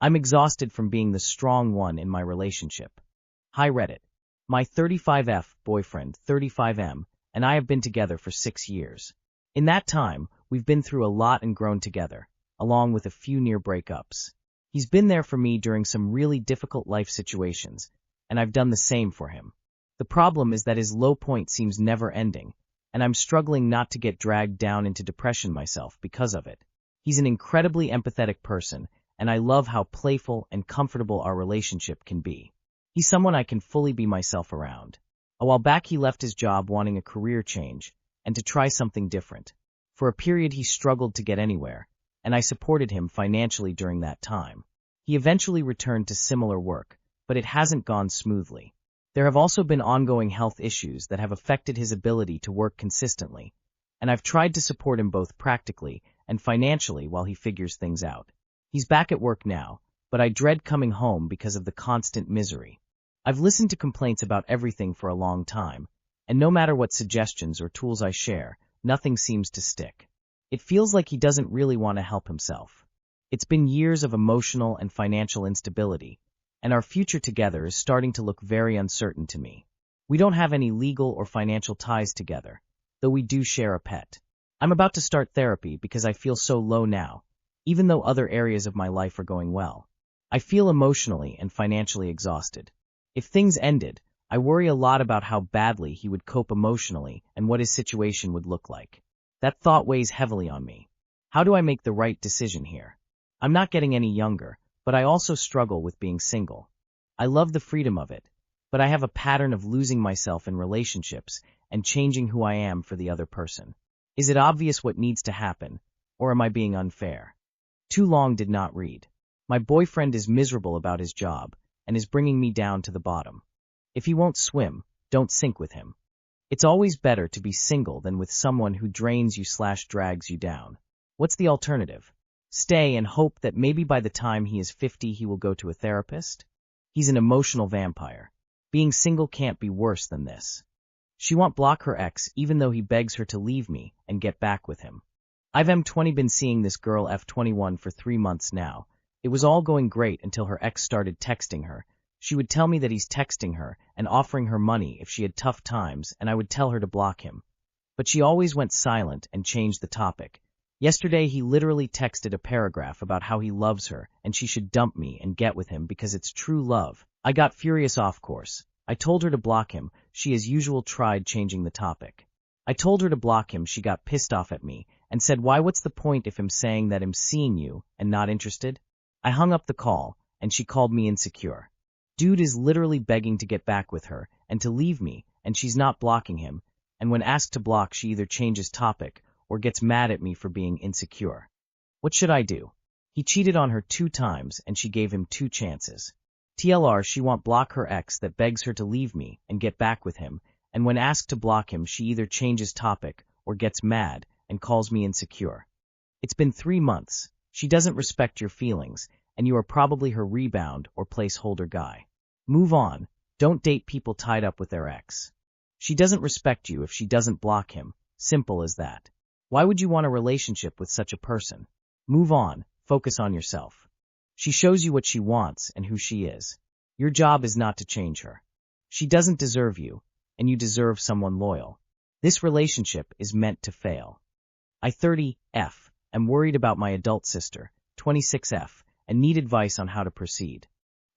I'm exhausted from being the strong one in my relationship. Hi Reddit. My 35F boyfriend, 35M, and I have been together for 6 years. In that time, we've been through a lot and grown together, along with a few near breakups. He's been there for me during some really difficult life situations, and I've done the same for him. The problem is that his low point seems never ending, and I'm struggling not to get dragged down into depression myself because of it. He's an incredibly empathetic person, and I love how playful and comfortable our relationship can be. He's someone I can fully be myself around. A while back he left his job wanting a career change, and to try something different. For a period he struggled to get anywhere, and I supported him financially during that time. He eventually returned to similar work, but it hasn't gone smoothly. There have also been ongoing health issues that have affected his ability to work consistently, and I've tried to support him both practically and financially while he figures things out. He's back at work now, but I dread coming home because of the constant misery. I've listened to complaints about everything for a long time, and no matter what suggestions or tools I share, nothing seems to stick. It feels like he doesn't really want to help himself. It's been years of emotional and financial instability, and our future together is starting to look very uncertain to me. We don't have any legal or financial ties together, though we do share a pet. I'm about to start therapy because I feel so low now, even though other areas of my life are going well. I feel emotionally and financially exhausted. If things ended, I worry a lot about how badly he would cope emotionally and what his situation would look like. That thought weighs heavily on me. How do I make the right decision here? I'm not getting any younger, but I also struggle with being single. I love the freedom of it, but I have a pattern of losing myself in relationships and changing who I am for the other person. Is it obvious what needs to happen, or am I being unfair? Too long did not read. My boyfriend is miserable about his job and is bringing me down to the bottom. If he won't swim, don't sink with him. It's always better to be single than with someone who drains you/drags you down. What's the alternative? Stay and hope that maybe by the time he is 50 he will go to a therapist? He's an emotional vampire. Being single can't be worse than this. She won't block her ex even though he begs her to leave me and get back with him. I've M20 been seeing this girl F21 for 3 months now. It was all going great until her ex started texting her. She would tell me that he's texting her and offering her money if she had tough times, and I would tell her to block him. But she always went silent and changed the topic. Yesterday he literally texted a paragraph about how he loves her and she should dump me and get with him because it's true love. I got furious off course. I told her to block him. She as usual tried changing the topic. I told her to block him. She got pissed off at me and said, why, what's the point if I'm saying that I'm seeing you and not interested? I hung up the call and she called me insecure. Dude is literally begging to get back with her and to leave me, and she's not blocking him, and when asked to block she either changes topic or gets mad at me for being insecure. What should I do? He cheated on her 2 times and she gave him 2 chances. TLR, she won't block her ex that begs her to leave me and get back with him, and when asked to block him she either changes topic or gets mad and calls me insecure. It's been 3 months. She doesn't respect your feelings, and you are probably her rebound or placeholder guy. Move on. Don't date people tied up with their ex. She doesn't respect you if she doesn't block him. Simple as that. Why would you want a relationship with such a person? Move on. Focus on yourself. She shows you what she wants and who she is. Your job is not to change her. She doesn't deserve you, and you deserve someone loyal. This relationship is meant to fail. I 30F am worried about my adult sister, 26F, and need advice on how to proceed.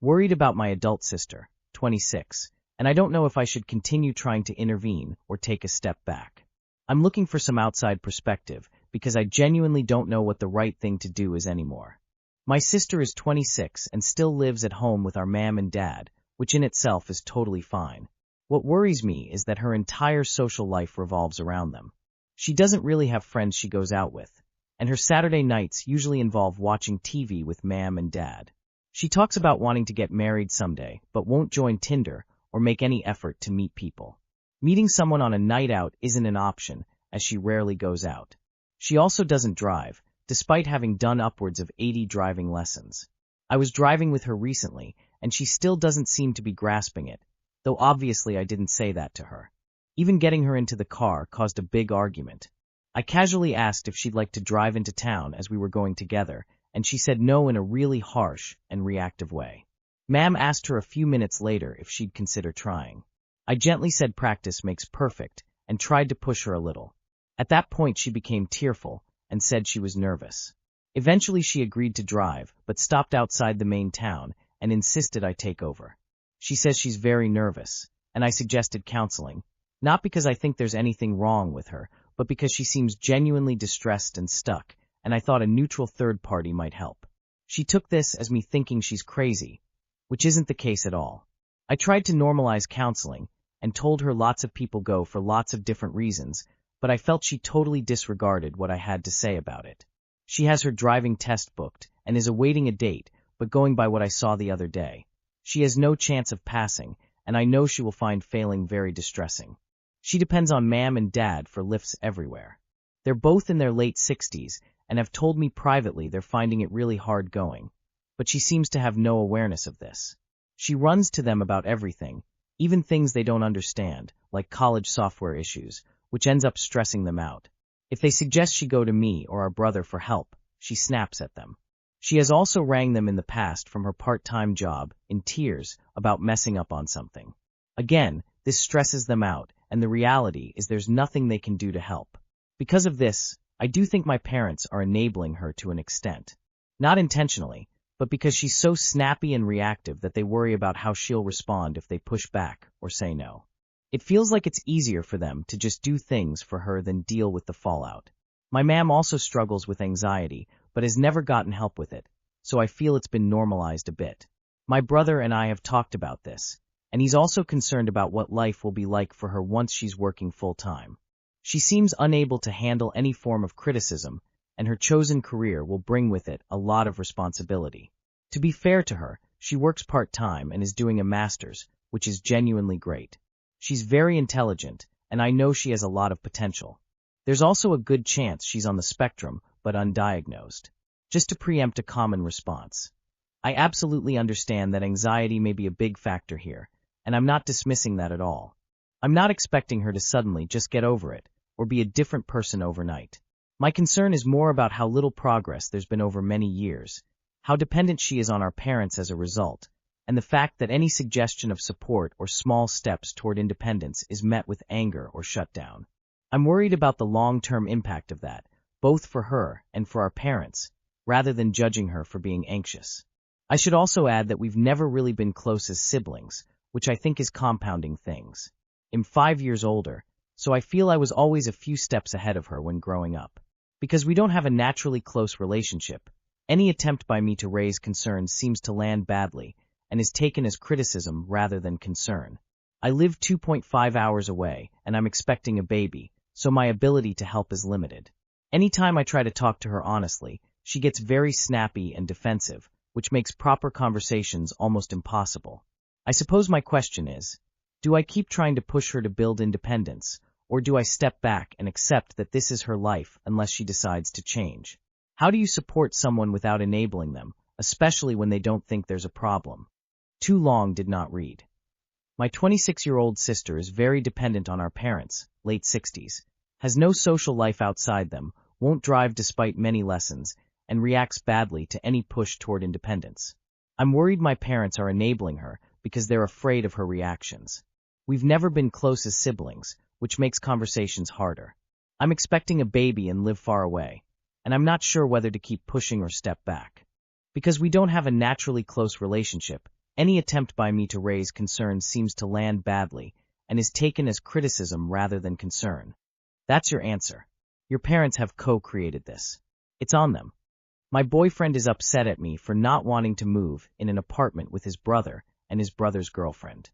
Worried about my adult sister, 26, and I don't know if I should continue trying to intervene or take a step back. I'm looking for some outside perspective because I genuinely don't know what the right thing to do is anymore. My sister is 26 and still lives at home with our mom and dad, which in itself is totally fine. What worries me is that her entire social life revolves around them. She doesn't really have friends she goes out with, and her Saturday nights usually involve watching TV with mom and dad. She talks about wanting to get married someday, but won't join Tinder or make any effort to meet people. Meeting someone on a night out isn't an option, as she rarely goes out. She also doesn't drive, despite having done upwards of 80 driving lessons. I was driving with her recently, and she still doesn't seem to be grasping it, though obviously I didn't say that to her. Even getting her into the car caused a big argument. I casually asked if she'd like to drive into town as we were going together, and she said no in a really harsh and reactive way. Ma'am asked her a few minutes later if she'd consider trying. I gently said practice makes perfect and tried to push her a little. At that point she became tearful and said she was nervous. Eventually she agreed to drive, but stopped outside the main town and insisted I take over. She says she's very nervous, and I suggested counseling, not because I think there's anything wrong with her, but because she seems genuinely distressed and stuck, and I thought a neutral third party might help. She took this as me thinking she's crazy, which isn't the case at all. I tried to normalize counseling and told her lots of people go for lots of different reasons, but I felt she totally disregarded what I had to say about it. She has her driving test booked and is awaiting a date, but going by what I saw the other day, she has no chance of passing, and I know she will find failing very distressing. She depends on Ma'am and Dad for lifts everywhere. They're both in their late 60s and have told me privately they're finding it really hard going, but she seems to have no awareness of this. She runs to them about everything, even things they don't understand, like college software issues, which ends up stressing them out. If they suggest she go to me or our brother for help, she snaps at them. She has also rang them in the past from her part-time job, in tears, about messing up on something. Again, this stresses them out, and the reality is there's nothing they can do to help. Because of this, I do think my parents are enabling her to an extent. Not intentionally, but because she's so snappy and reactive that they worry about how she'll respond if they push back or say no. It feels like it's easier for them to just do things for her than deal with the fallout. My ma'am also struggles with anxiety, but has never gotten help with it, so I feel it's been normalized a bit. My brother and I have talked about this, and he's also concerned about what life will be like for her once she's working full-time. She seems unable to handle any form of criticism, and her chosen career will bring with it a lot of responsibility. To be fair to her, she works part-time and is doing a master's, which is genuinely great. She's very intelligent, and I know she has a lot of potential. There's also a good chance she's on the spectrum, but undiagnosed. Just to preempt a common response. I absolutely understand that anxiety may be a big factor here, and I'm not dismissing that at all. I'm not expecting her to suddenly just get over it, or be a different person overnight. My concern is more about how little progress there's been over many years, how dependent she is on our parents as a result, and the fact that any suggestion of support or small steps toward independence is met with anger or shut down. I'm worried about the long-term impact of that, both for her and for our parents, rather than judging her for being anxious. I should also add that we've never really been close as siblings, which I think is compounding things. I'm 5 years older, so I feel I was always a few steps ahead of her when growing up. Because we don't have a naturally close relationship, any attempt by me to raise concerns seems to land badly and is taken as criticism rather than concern. I live 2.5 hours away, and I'm expecting a baby, so my ability to help is limited. Anytime I try to talk to her honestly, she gets very snappy and defensive, which makes proper conversations almost impossible. I suppose my question is, do I keep trying to push her to build independence, or do I step back and accept that this is her life unless she decides to change? How do you support someone without enabling them, especially when they don't think there's a problem? Too long did not read. My 26-year-old sister is very dependent on our parents, late 60s, has no social life outside them, won't drive despite many lessons, and reacts badly to any push toward independence. I'm worried my parents are enabling her because they're afraid of her reactions. We've never been close as siblings, which makes conversations harder. I'm expecting a baby and live far away, and I'm not sure whether to keep pushing or step back. Because we don't have a naturally close relationship, any attempt by me to raise concern seems to land badly and is taken as criticism rather than concern. That's your answer. Your parents have co-created this. It's on them. My boyfriend is upset at me for not wanting to move in an apartment with his brother and his brother's girlfriend.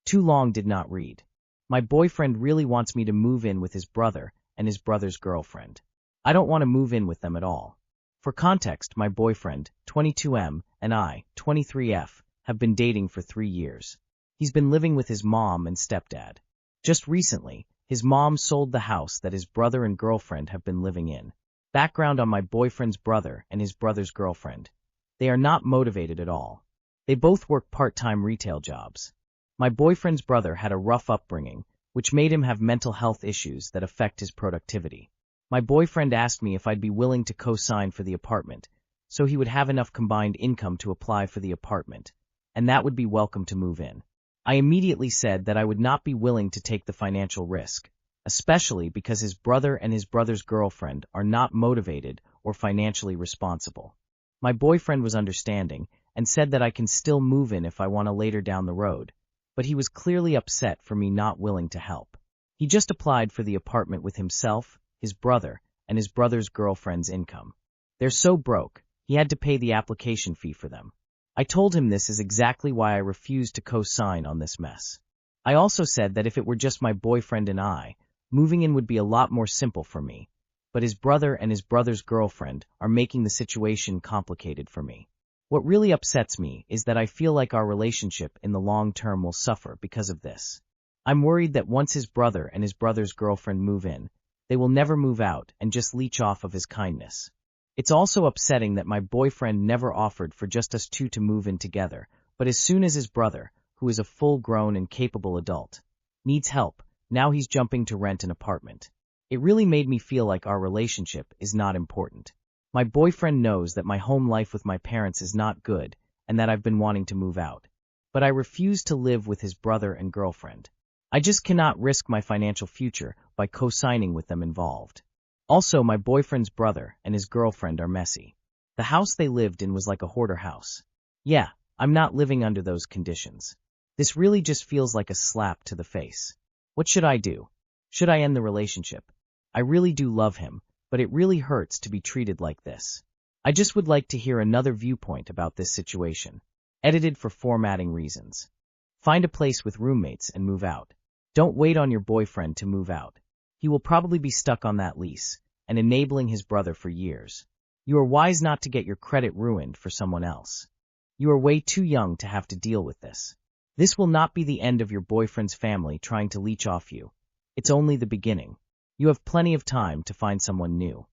Too long did not read. My boyfriend really wants me to move in with his brother and his brother's girlfriend. I don't want to move in with them at all. For context, my boyfriend, 22M, and I, 23F, have been dating for 3 years. He's been living with his mom and stepdad. Just recently, his mom sold the house that his brother and girlfriend have been living in. Background on my boyfriend's brother and his brother's girlfriend. They are not motivated at all. They both work part-time retail jobs. My boyfriend's brother had a rough upbringing, which made him have mental health issues that affect his productivity. My boyfriend asked me if I'd be willing to co-sign for the apartment, so he would have enough combined income to apply for the apartment, and that would be welcome to move in. I immediately said that I would not be willing to take the financial risk, especially because his brother and his brother's girlfriend are not motivated or financially responsible. My boyfriend was understanding and said that I can still move in if I want to later down the road, but he was clearly upset for me not willing to help. He just applied for the apartment with himself, his brother, and his brother's girlfriend's income. They're so broke, he had to pay the application fee for them. I told him this is exactly why I refused to co-sign on this mess. I also said that if it were just my boyfriend and I, moving in would be a lot more simple for me, but his brother and his brother's girlfriend are making the situation complicated for me. What really upsets me is that I feel like our relationship in the long term will suffer because of this. I'm worried that once his brother and his brother's girlfriend move in, they will never move out and just leech off of his kindness. It's also upsetting that my boyfriend never offered for just us two to move in together, but as soon as his brother, who is a full-grown and capable adult, needs help, now he's jumping to rent an apartment. It really made me feel like our relationship is not important. My boyfriend knows that my home life with my parents is not good and that I've been wanting to move out, but I refuse to live with his brother and girlfriend. I just cannot risk my financial future by co-signing with them involved. Also, my boyfriend's brother and his girlfriend are messy. The house they lived in was like a hoarder house. Yeah, I'm not living under those conditions. This really just feels like a slap to the face. What should I do? Should I end the relationship? I really do love him, but it really hurts to be treated like this. I just would like to hear another viewpoint about this situation. Edited for formatting reasons. Find a place with roommates and move out. Don't wait on your boyfriend to move out. He will probably be stuck on that lease and enabling his brother for years. You are wise not to get your credit ruined for someone else. You are way too young to have to deal with this. This will not be the end of your boyfriend's family trying to leech off you. It's only the beginning. You have plenty of time to find someone new.